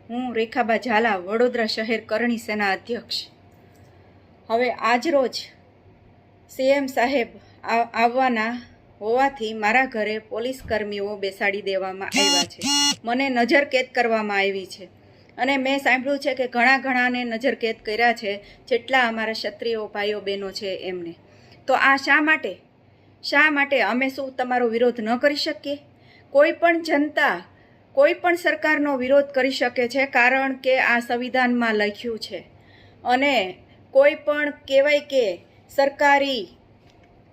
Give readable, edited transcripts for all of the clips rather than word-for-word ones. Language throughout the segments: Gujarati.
હું રેખાબા ઝાલા, વડોદરા શહેર કરણી સેના અધ્યક્ષ. હવે આજરોજ સીએમ સાહેબ આવવાના હોવાથી મારા ઘરે પોલીસ કર્મીઓ બેસાડી દેવામાં આવ્યા છે. મને નજરકેદ કરવામાં આવી છે અને મેં સાંભળ્યું છે કે ઘણાને નજરકેદ કર્યા છે, જેટલા અમારા ક્ષત્રિયો ભાઈઓ બહેનો છે એમને. તો આ શા માટે અમે શું તમારો વિરોધ ન કરી શકીએ? કોઈ પણ જનતા કોઈ પણ સરકારનો વિરોધ કરી શકે છે, કારણ કે આ સંવિધાનમાં લખ્યું છે. અને કોઈ પણ કહેવાય કે સરકારી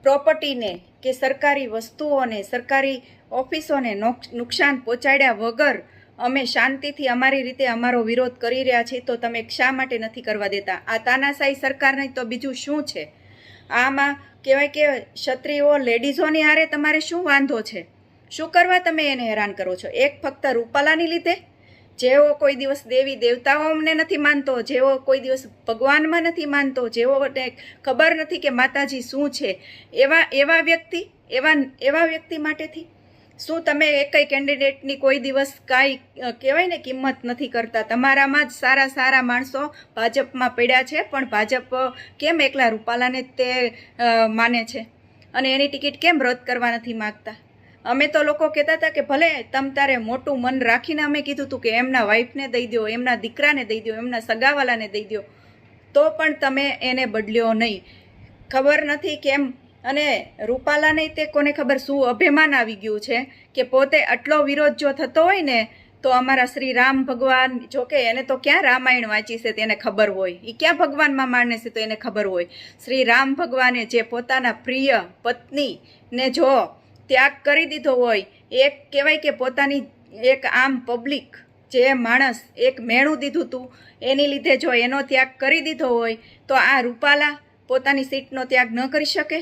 પ્રોપર્ટીને કે સરકારી વસ્તુઓને, સરકારી ઓફિસોને નુકસાન પહોંચાડ્યા વગર અમે શાંતિથી અમારી રીતે અમારો વિરોધ કરી રહ્યા છીએ. તો તમે શા માટે નથી કરવા દેતા? આ તાનાશાહી સરકાર નહીં તો બીજું શું છે? આમાં કહેવાય કે ક્ષત્રિયો લેડીઝોની હારે તમારે શું વાંધો છે? શું કરવા તમે એને હેરાન કરો છો? એક ફક્ત રૂપાલાની લીધે? જેવો કોઈ દિવસ દેવી દેવતાઓ અમને નથી માનતો, જેવો કોઈ દિવસ ભગવાનમાં નથી માનતો, જેવો ખબર નથી કે માતાજી શું છે, એવા વ્યક્તિ માટેથી શું તમે એકય કેન્ડિડેટની કોઈ દિવસ કાંઈ કહેવાય ને કિંમત નથી કરતા? તમારામાં જ સારા માણસો ભાજપમાં પડ્યા છે, પણ ભાજપ કેમ એકલા રૂપાલાને તે માને છે અને એની ટિકિટ કેમ રદ કરવા નથી માગતા? અમે તો લોકો કહેતા હતા કે ભલે તમ તારે મોટું મન રાખીને અમે કીધું હતું કે એમના વાઈફને દઈ દો, એમના દીકરાને દઈ દો, એમના સગાવાલાને દઈ દો, તો પણ તમે એને બદલ્યો નહીં. ખબર નથી કેમ. અને રૂપાલાને તે કોને ખબર શું અભિમાન આવી ગયું છે કે પોતે આટલો વિરોધ જો થતો હોય ને તો અમારા શ્રી રામ ભગવાન, જોકે એને તો ક્યાં રામાયણ વાંચી છે તેને ખબર હોય, એ ક્યાં ભગવાનમાં માને છે તો એને ખબર હોય. શ્રી રામ ભગવાને જે પોતાના પ્રિય પત્નીને જો ત્યાગ કરી દીધો હોય, એક કહેવાય કે પોતાની એક આમ પબ્લિક જે માણસ એક મેણું દીધું હતું એની લીધે જો એનો ત્યાગ કરી દીધો હોય, તો આ રૂપાલા પોતાની સીટનો ત્યાગ ન કરી શકે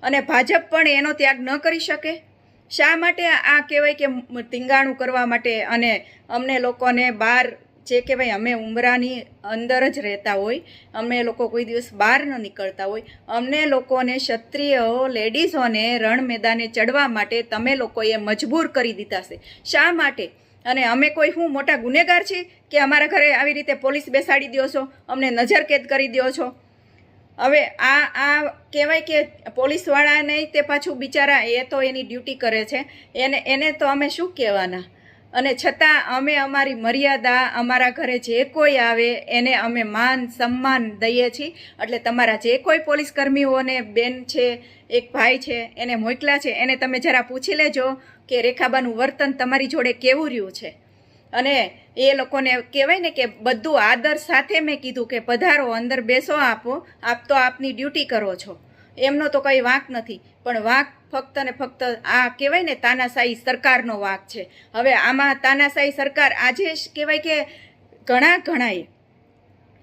અને ભાજપ પણ એનો ત્યાગ ન કરી શકે? શા માટે આ કહેવાય કે ટીંગાણું કરવા માટે? અને અમને લોકોને બહાર જે કહેવાય અમે ઉમરાની અંદર જ રહેતા હોય, અમે લોકો કોઈ દિવસ બહાર ન નીકળતા હોય, અમને લોકોને ક્ષત્રિયો લેડીઝોને રણ મેદાને ચડવા માટે તમે લોકોએ મજબૂર કરી દીધા છે. શા માટે? અને અમે કોઈ શું મોટા ગુનેગાર છીએ કે અમારા ઘરે આવી રીતે પોલીસ બેસાડી દો છો, અમને નજરકેદ કરી દો છો? હવે આ કહેવાય કે પોલીસવાળાને તે પાછું બિચારા એ તો એની ડ્યુટી કરે છે, એને તો અમે શું કહેવાના? અને છતાં અમે અમારી મર્યાદા, અમારા ઘરે જે કોઈ આવે એને અમે માન સન્માન દઈએ છીએ. એટલે તમારા જે કોઈ પોલીસ કર્મીઓને બેન છે, એક ભાઈ છે, એને મોકલ્યા છે, એને તમે જરા પૂછી લેજો કે રેખાબાનું વર્તન તમારી જોડે કેવું રહ્યું છે. અને એ લોકોને કહેવાય ને કે બધું આદર સાથે મેં કીધું કે પધારો, અંદર બેસો, આપ તો આપની ડ્યુટી કરો છો, એમનો તો કંઈ વાંક નથી. પણ વાંક ફક્ત ને ફક્ત આ કહેવાય ને તાનાશાહી સરકારનો વાંક છે. હવે આમાં તાનાશાહી સરકાર આજે કહેવાય કે ઘણાએ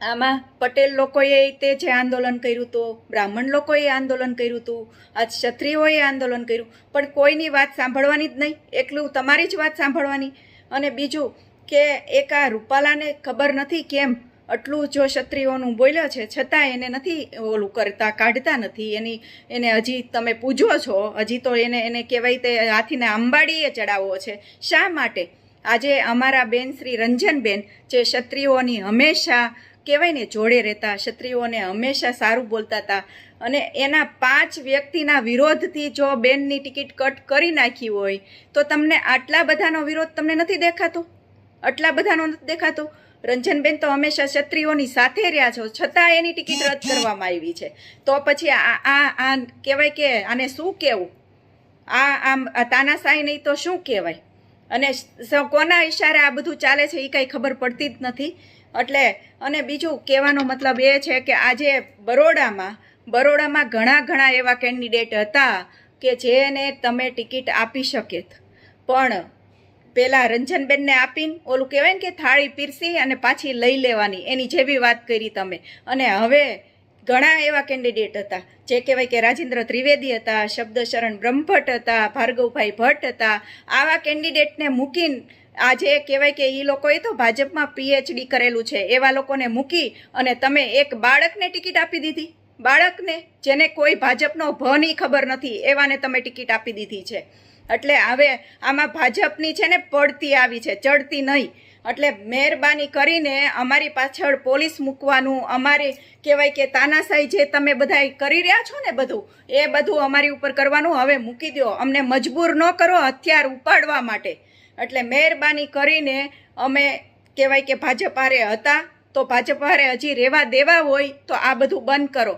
આમાં પટેલ લોકોએ તે જે આંદોલન કર્યું હતું, બ્રાહ્મણ લોકોએ આંદોલન કર્યું હતું, આજ ક્ષત્રિયોએ આંદોલન કર્યું, પણ કોઈની વાત સાંભળવાની જ નહીં, એકલું તમારી જ વાત સાંભળવાની. અને બીજું કે એક આ રૂપાલાને ખબર નથી કેમ આટલું જો ક્ષત્રિયોનું બોલ્યો છે, છતાં એને નથી ઓલું કરતા, કાઢતા નથી. એને હજી તમે પૂજો છો, હજી તો એને કહેવાય તે હાથીને અંબાડીએ ચડાવવો છે. શા માટે? આજે અમારા બેન શ્રી રંજનબેન જે ક્ષત્રિયોની હંમેશા કહેવાય ને જોડે રહેતા, ક્ષત્રિયોને હંમેશા સારું બોલતા હતા, અને એના 5 વ્યક્તિના વિરોધથી જો બેનની ટિકિટ કટ કરી નાખી હોય, તો તમને આટલા બધાનો વિરોધ તમને નથી દેખાતો? આટલા બધાનો નથી દેખાતો? રંજનબેન તો હંમેશા ક્ષત્રિયોની સાથે રહ્યા છો, છતાં એની ટિકિટ રદ કરવામાં આવી છે. તો પછી આ કહેવાય કે આને શું કહેવું? આ તાનાશાહી નહીં તો શું કહેવાય? અને કોના ઈશારે આ બધું ચાલે છે એ કાંઈ ખબર પડતી જ નથી. એટલે અને બીજું કહેવાનો મતલબ એ છે કે આજે બરોડામાં ઘણા એવા કેન્ડિડેટ હતા કે જેને તમે ટિકિટ આપી શકેત, પણ પેલા રંજનબેનને આપીને ઓલું કહેવાય ને કે થાળી પીરસી અને પાછી લઈ લેવાની, એની જેવી વાત કરી તમે. અને હવે ઘણા એવા કેન્ડિડેટ હતા જે કહેવાય કે રાજેન્દ્ર ત્રિવેદી હતા, શબ્દશરણ બ્રહ્મભટ્ટ હતા, ભાર્ગવભાઈ ભટ્ટ હતા. આવા કેન્ડિડેટને મૂકીને આજે કહેવાય કે એ લોકોએ તો ભાજપમાં PhD કરેલું છે, એવા લોકોને મૂકી અને તમે એક બાળકને ટિકિટ આપી દીધી. બાળકને, જેને કોઈ ભાજપનો ભની ખબર નથી, એવાને તમે ટિકિટ આપી દીધી છે. એટલે હવે આમાં ભાજપની છે ને પડતી આવી છે, ચડતી નહીં. એટલે મહેરબાની કરીને અમારી પાછળ પોલીસ મૂકવાનું, અમારે કહેવાય કે તાનાશાહી જે તમે બધા કરી રહ્યા છો ને એ બધું અમારી ઉપર કરવાનું હવે મૂકી દો. અમને મજબૂર ન કરો હથિયાર ઉપાડવા માટે. એટલે મહેરબાની કરીને અમે કહેવાય કે ભાજપ હારે હતા તો ભાજપ હારે હજી રહેવા દેવા હોય તો આ બધું બંધ કરો.